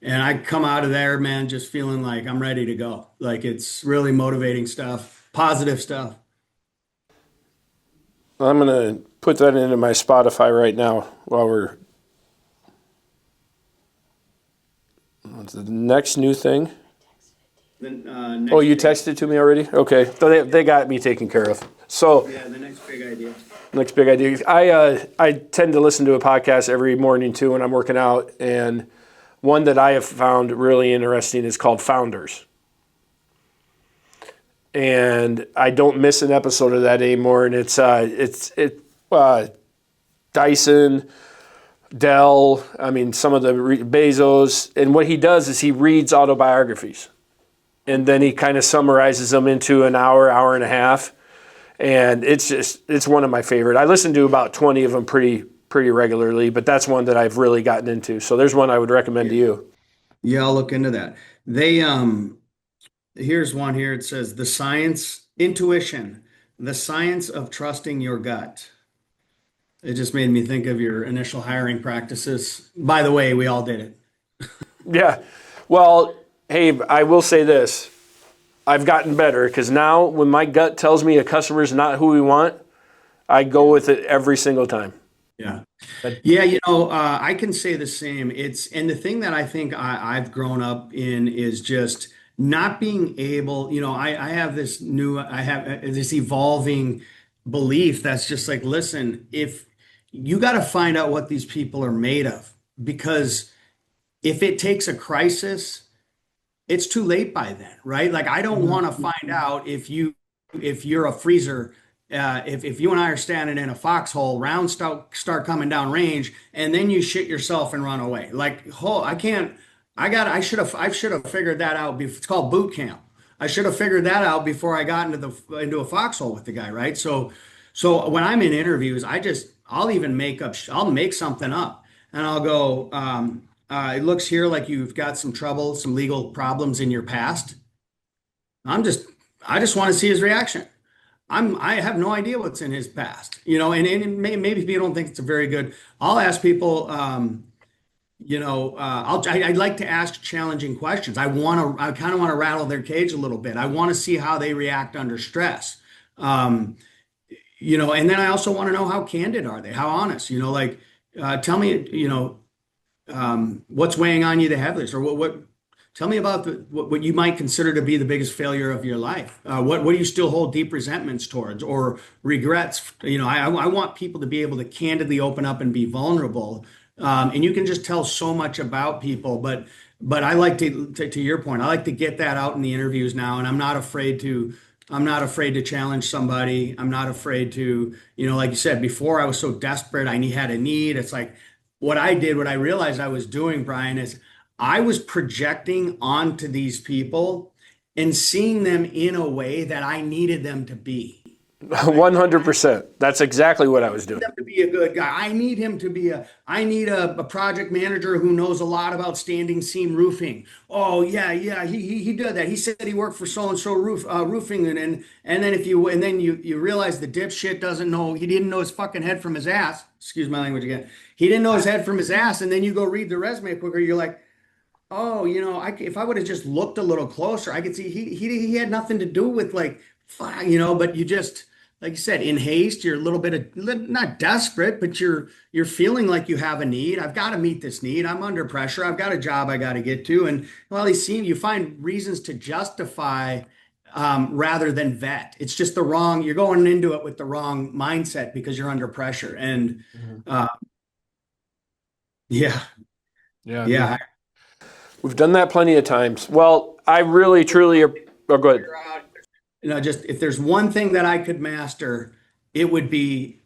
I come out of there, man, just feeling like I'm ready to go. Like it's really motivating stuff, positive stuff. I'm going to put that into my Spotify right now while we're. What's the next new thing? Oh, you texted it to me already? Okay. So they got me taken care of. So Yeah, the next big idea. next big idea. I tend to listen to a podcast every morning too when I'm working out, and one that I have found really interesting is called Founders. And I don't miss an episode of that anymore. And it's Dyson, Dell, I mean, some of the Bezos. And what he does is he reads autobiographies, and then he kind of summarizes them into an hour, hour and a half. And it's one of my favorite. I listen to about 20 of them pretty regularly, but that's one that I've really gotten into. So there's one I would recommend to you. Yeah, I'll look into that. They Here's one here. It says intuition, the science of trusting your gut. It just made me think of your initial hiring practices. By the way, we all did it. Yeah. Well, hey, I will say this. I've gotten better because now when my gut tells me a customer is not who we want, I go with it every single time. Yeah. But Yeah, I can say the same. And the thing that I think I've grown up in is just not being able, I have this evolving belief that's just like, listen, if you got to find out what these people are made of, because if it takes a crisis, it's too late by then, right? Like I don't want to find out if you're a freezer, if you and I are standing in a foxhole, rounds start coming down range, and then you shit yourself and run away. Like, oh, I can't. I should have figured that out. It's called boot camp. I should have figured that out before I got into a foxhole with the guy, right? So when I'm in interviews, I'll make something up, and I'll go. It looks here like you've got some trouble, some legal problems in your past. I just want to see his reaction. I have no idea what's in his past, maybe people don't think it's a very good. I'll ask people, I'd like to ask challenging questions. I kind of want to rattle their cage a little bit. I want to see how they react under stress. And then I also want to know how candid are they, how honest, tell me, what's weighing on you the heaviest, or what Tell me about what you might consider to be the biggest failure of your life. What do you still hold deep resentments towards or regrets? I want people to be able to candidly open up and be vulnerable. And you can just tell so much about people, but I like to your point, I like to get that out in the interviews now, and I'm not afraid to challenge somebody. I'm not afraid to, like you said, before I was so desperate, had a need. It's like what I realized I was doing, Brian, is I was projecting onto these people and seeing them in a way that I needed them to be. 100%. That's exactly what I was doing. Him to be a good guy. I need him to be I need a project manager who knows a lot about standing seam roofing. Oh yeah, he did that. He said he worked for so and so roofing, and then you realize the dipshit he didn't know his fucking head from his ass. Excuse my language again. He didn't know his head from his ass, and then you go read the resume quicker. You're like, oh, if I would have just looked a little closer, I could see he had nothing to do with but you just, like you said, in haste, you're a little bit of not desperate, but you're feeling like you have a need. I've got to meet this need. I'm under pressure. I've got a job I got to get to. And well, you find reasons to justify rather than vet. It's just you're going into it with the wrong mindset because you're under pressure. And yeah. We've done that plenty of times. Well, I really, truly, go ahead. Just if there's one thing that I could master, it would be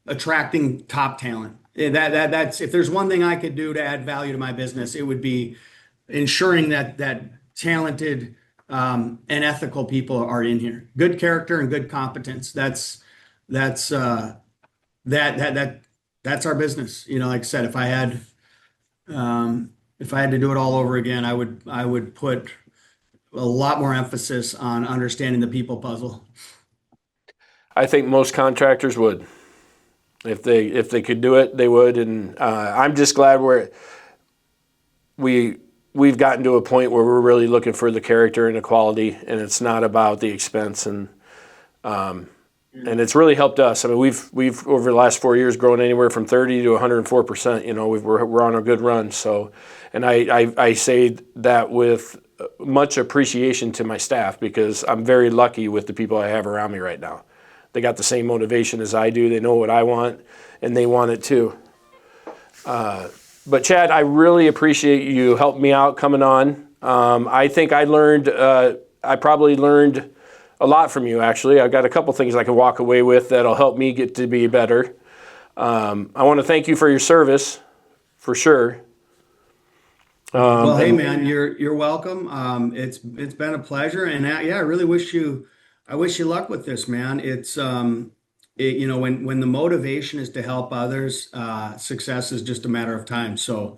attracting top talent. That's if there's one thing I could do to add value to my business, it would be ensuring that talented and ethical people are in here. Good character and good competence. That's our business. Like I said, if I had to do it all over again, I would put a lot more emphasis on understanding the people puzzle. I think most contractors would. If they could do it, they would. And I'm just glad we've gotten to a point where we're really looking for the character and the quality, and it's not about the expense. And it's really helped us. I mean, we've over the last 4 years grown anywhere from 30 to 104%. We're on a good run. So, and I say that with much appreciation to my staff because I'm very lucky with the people I have around me right now. They got the same motivation as I do. They know what I want, and they want it too. But Chad, I really appreciate you helping me out coming on. I think I probably learned a lot from you, actually. I've got a couple things I can walk away with that'll help me get to be better. I want to thank you for your service, for sure. Well, hey man, you're welcome. It's been a pleasure, and I really wish you luck with this, man. It's when the motivation is to help others, success is just a matter of time. So,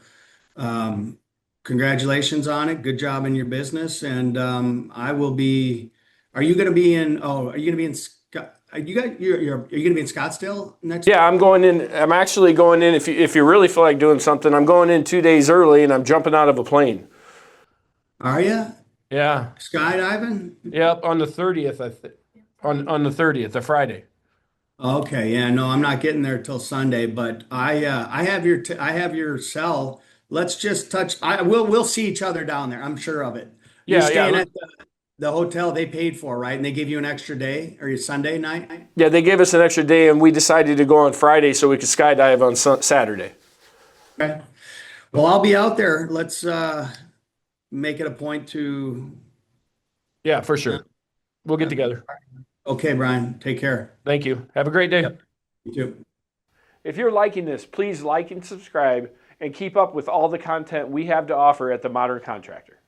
congratulations on it. Good job in your business, and I will be. Are you going to be in? Oh, are you going to be in? Are you going to be in Scottsdale next? Yeah, I'm going in. I'm actually going in. If you really feel like doing something, I'm going in 2 days early, and I'm jumping out of a plane. Are you? Yeah. Skydiving? Yep, on the 30th. On the 30th, the Friday. Okay. Yeah. No, I'm not getting there till Sunday, but I have your cell. Let's just touch. We'll see each other down there. I'm sure of it. You're staying at the hotel they paid for, right? And they give you an extra day or your Sunday night? Yeah, they gave us an extra day, and we decided to go on Friday so we could skydive on Saturday. Okay. Well, I'll be out there. Let's make it a point to. Yeah, for sure. We'll get together. Okay, Brian. Take care. Thank you. Have a great day. Yep. You too. If you're liking this, please like and subscribe and keep up with all the content we have to offer at The Modern Contractor.